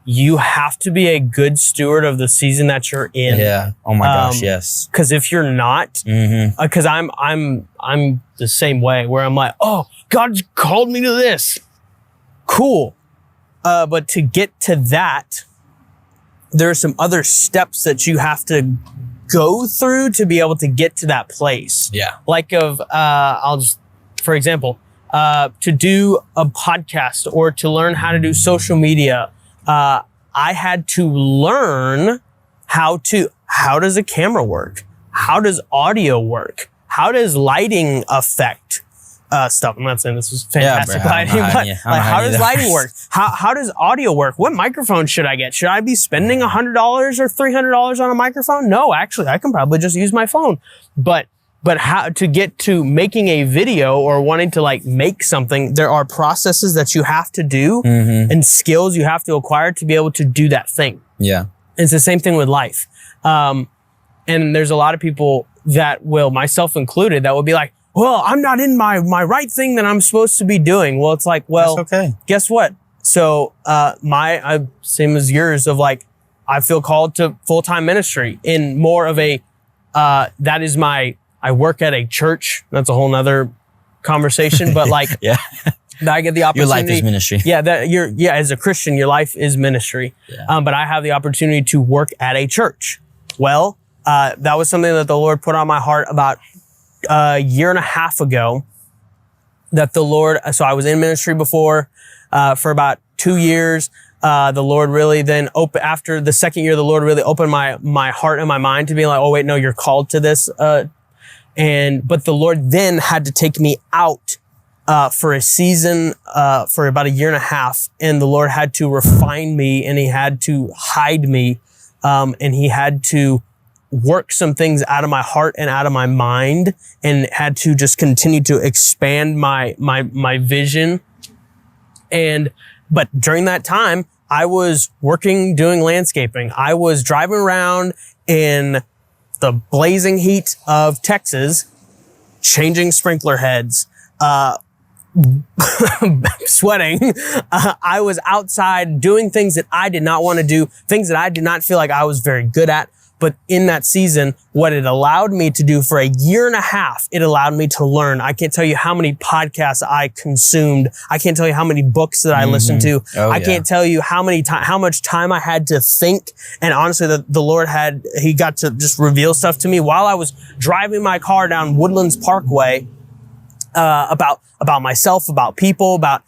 you have to be a good steward of the season that you're in. Yeah. Oh my gosh. Yes. Because if you're not, because I'm the same way where I'm like, oh, God called me to this. Cool. But to get to that, there are some other steps that you have to go through to be able to get to that place. Yeah. Like for example, to do a podcast or to learn how to do social media, I had to learn how does a camera work? How does audio work? How does lighting affect stuff? I'm not saying this was fantastic lighting, but how does lighting work? How does audio work? What microphone should I get? Should I be spending $100 or $300 on a microphone? No, actually, I can probably just use my phone. But how to get to making a video or wanting to like make something, there are processes that you have to do and skills you have to acquire to be able to do that thing. Yeah. It's the same thing with life. And there's a lot of people that will, myself included, that will be like, well, I'm not in my right thing that I'm supposed to be doing. Well, it's like, well, that's okay. Guess what? So, same as yours of like, I feel called to full-time ministry in more of a, I work at a church. That's a whole nother conversation, but like, yeah. I get the opportunity. Your life is ministry. Yeah. As a Christian, your life is ministry. Yeah. But I have the opportunity to work at a church. Well, that was something that the Lord put on my heart about a year and a half ago, that the Lord, so I was in ministry before, for about 2 years. The Lord really then after the second year, the Lord really opened my heart and my mind to be like, oh wait, no, you're called to this. But the Lord then had to take me out, for a season, for about a year and a half. And the Lord had to refine me, and he had to hide me. And he had to work some things out of my heart and out of my mind, and had to just continue to expand my vision. But during that time, I was doing landscaping. I was driving around in the blazing heat of Texas, changing sprinkler heads, sweating. I was outside doing things that I did not want to do, things that I did not feel like I was very good at. But in that season, what it allowed me to do for a year and a half, it allowed me to learn. I can't tell you how many podcasts I consumed. I can't tell you how many books that I listened to. I can't tell you how much time I had to think. And honestly, the Lord he got to just reveal stuff to me while I was driving my car down Woodlands Parkway, about myself, about people, about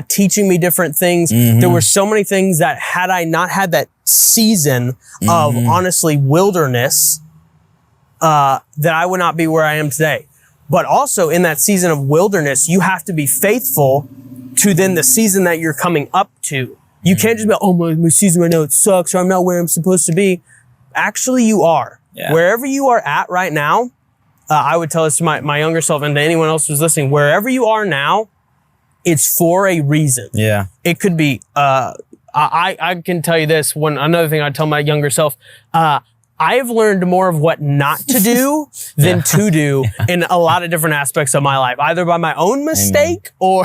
teaching me different things. There were so many things that had I not had that season of honestly wilderness, that I would not be where I am today. But also in that season of wilderness, you have to be faithful to then the season that you're coming up to. You can't just be, oh, my season right now, it sucks, or I'm not where I'm supposed to be. Actually, you are. Yeah. Wherever you are at right now, I would tell this to my younger self and to anyone else who's listening, wherever you are now, it's for a reason. Yeah. It could be, I can tell you this, another thing I'd tell my younger self, I've learned more of what not to do than to do in a lot of different aspects of my life, either by my own mistake or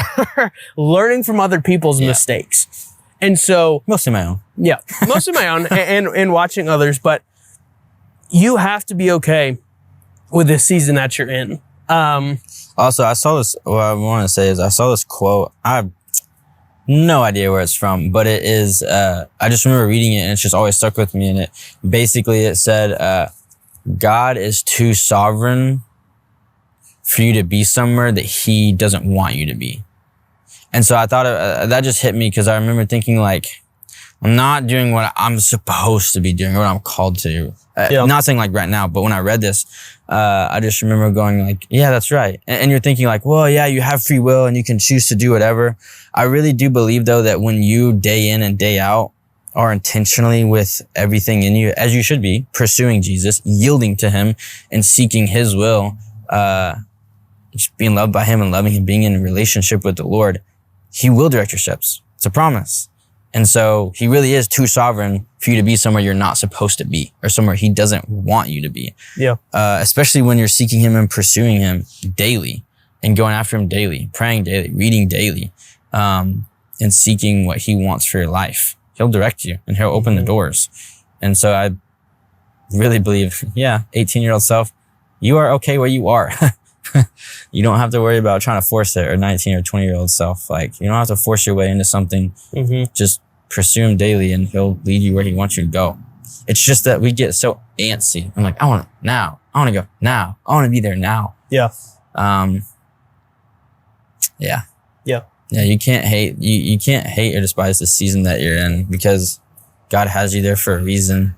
learning from other people's mistakes. And so. Mostly my own. Yeah. Mostly my own and watching others, but you have to be okay with the season that you're in. Also, I saw this, what I want to say is I saw this quote. I have no idea where it's from, but it is, I just remember reading it and it's just always stuck with me. And it said, God is too sovereign for you to be somewhere that he doesn't want you to be. And so I thought that just hit me because I remember thinking like, I'm not doing what I'm supposed to be doing or what I'm called to do. Not saying like right now, but when I read this, I just remember going like, yeah, that's right. And you're thinking like, well, yeah, you have free will and you can choose to do whatever. I really do believe though that when you day in and day out are intentionally with everything in you, as you should be, pursuing Jesus, yielding to him and seeking his will, just being loved by him and loving him, being in a relationship with the Lord, he will direct your steps. It's a promise. And so he really is too sovereign for you to be somewhere you're not supposed to be or somewhere he doesn't want you to be. Yeah. Especially when you're seeking him and pursuing him daily and going after him daily, praying daily, reading daily, and seeking what he wants for your life. he'll direct you and he'll open the doors. And so I really believe, 18-year-old self, you are okay where you are. You don't have to worry about trying to force it, or 19 or 20-year-old self. Like, you don't have to force your way into something. Just pursue him daily and he'll lead you where he wants you to go. It's just that we get so antsy. I'm like, I want it now. I want to go now. I want to be there now. Yeah. Yeah. Yeah. Yeah. You can't hate, you can't hate or despise the season that you're in, because God has you there for a reason.